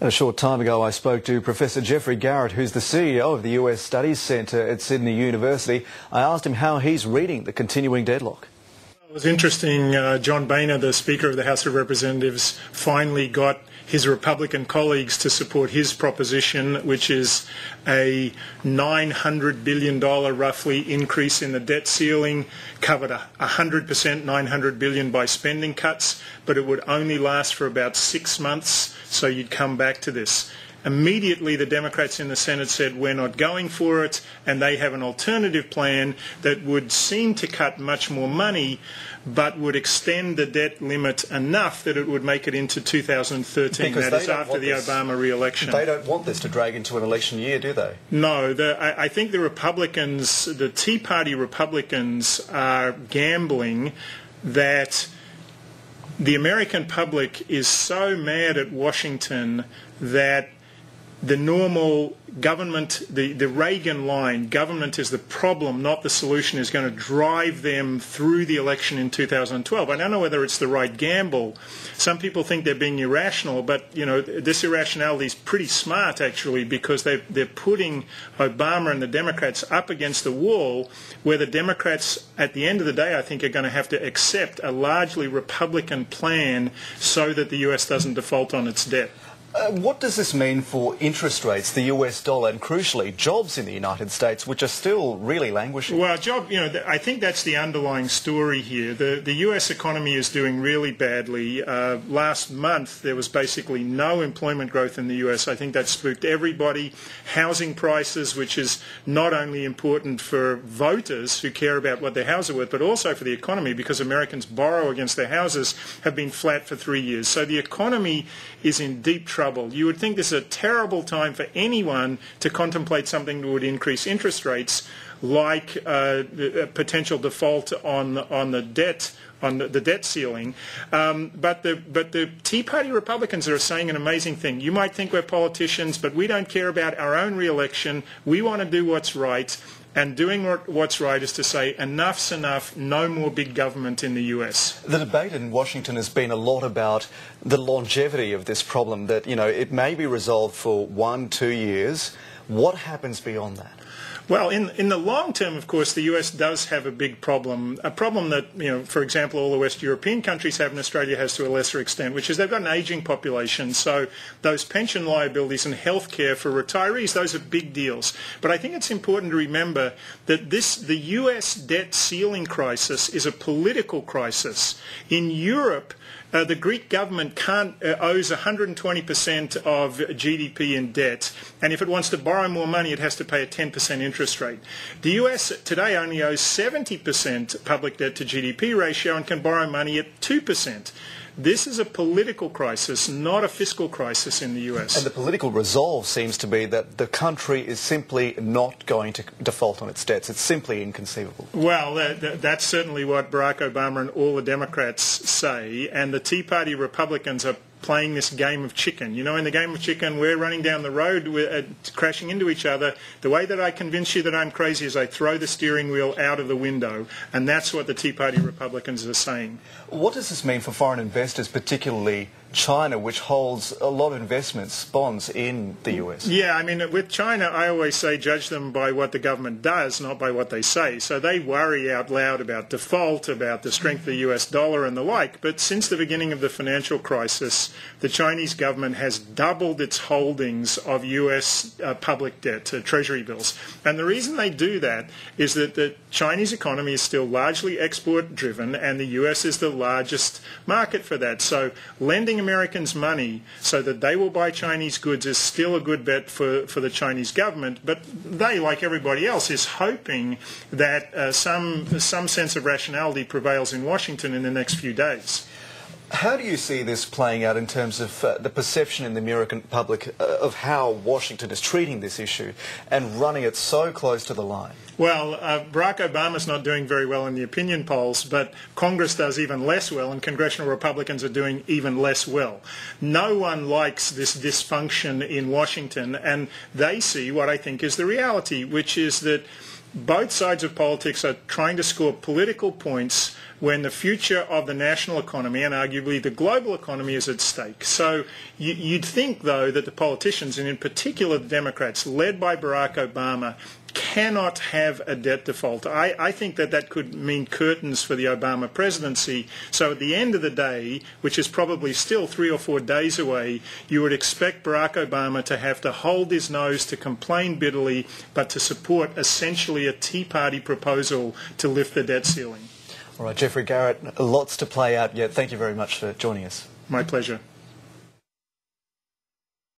A short time ago I spoke to Professor Geoffrey Garrett, who's the CEO of the US Studies Centre at Sydney University. I asked him how he's reading the continuing deadlock. It was interesting. John Boehner, the Speaker of the House of Representatives, finally got his Republican colleagues to support his proposition, which is a $900 billion roughly increase in the debt ceiling, covered 100%, $900 billion by spending cuts, but it would only last for about 6 months, so you'd come back to this. Immediately the Democrats in the Senate said we're not going for it, and they have an alternative plan that would seem to cut much more money but would extend the debt limit enough that it would make it into 2013. Because that is after the Obama re-election. They don't want this to drag into an election year, do they? No. I think the Republicans, the Tea Party Republicans, are gambling that the American public is so mad at Washington that the normal government, the Reagan line, government is the problem, not the solution, is going to drive them through the election in 2012. I don't know whether it's the right gamble. Some people think they're being irrational, but this irrationality is pretty smart actually, because they're putting Obama and the Democrats up against the wall, where the Democrats at the end of the day I think are going to have to accept a largely Republican plan so that the US doesn't default on its debt. What does this mean for interest rates, the US dollar, and crucially jobs in the United States, which are still really languishing? Well, I think that's the underlying story here. The US economy is doing really badly. Last month there was basically no employment growth in the US. I think that spooked everybody. Housing prices, which is not only important for voters who care about what their houses are worth, but also for the economy, because Americans borrow against their houses, have been flat for 3 years. So the economy is in deep trouble. You would think this is a terrible time for anyone to contemplate something that would increase interest rates, like a potential default on the debt, on the debt ceiling. But the Tea Party Republicans are saying an amazing thing. You might think we're politicians, but we don't care about our own re-election. We want to do what's right. And doing what's right is to say enough's enough, no more big government in the US. The debate in Washington has been a lot about the longevity of this problem, that it may be resolved for 1-2 years. What happens beyond that? Well, in the long term, of course, the US does have a big problem, a problem that, for example, all the West European countries have and Australia has to a lesser extent, which is they've got an ageing population. So those pension liabilities and health care for retirees, those are big deals. But I think it's important to remember that the US debt ceiling crisis is a political crisis. In Europe, the Greek government owes 120% of GDP in debt, and if it wants to borrow more money, it has to pay a 10% interest rate. The US today only owes 70% public debt to GDP ratio and can borrow money at 2%. This is a political crisis, not a fiscal crisis in the US. And the political resolve seems to be that the country is simply not going to default on its debts. It's simply inconceivable. Well, that's certainly what Barack Obama and all the Democrats say, and the Tea Party Republicans are playing this game of chicken. In the game of chicken, we're running down the road, we're crashing into each other. The way that I convince you that I'm crazy is I throw the steering wheel out of the window, and that's what the Tea Party Republicans are saying. What does this mean for foreign investors, particularly China, which holds a lot of investments, bonds in the US? Yeah, with China, I always say judge them by what the government does, not by what they say. So they worry out loud about default, about the strength of the US dollar and the like. But since the beginning of the financial crisis, the Chinese government has doubled its holdings of US public debt, treasury bills. And the reason they do that is that the Chinese economy is still largely export-driven, and the US is the largest market for that. So lending Americans money so that they will buy Chinese goods is still a good bet for the Chinese government, but they, like everybody else, is hoping that some sense of rationality prevails in Washington in the next few days. How do you see this playing out in terms of the perception in the American public of how Washington is treating this issue and running it so close to the line? Well, Barack Obama's not doing very well in the opinion polls, but Congress does even less well, and congressional Republicans are doing even less well. No one likes this dysfunction in Washington, and they see what I think is the reality, which is that both sides of politics are trying to score political points when the future of the national economy and arguably the global economy is at stake. So you'd think, though, that the politicians, and in particular the Democrats, led by Barack Obama, cannot have a debt default. I think that could mean curtains for the Obama presidency. So at the end of the day, which is probably still 3 or 4 days away, you would expect Barack Obama to have to hold his nose, to complain bitterly, but to support essentially a Tea Party proposal to lift the debt ceiling. All right, Geoffrey Garrett, lots to play out yet. Thank you very much for joining us. My pleasure.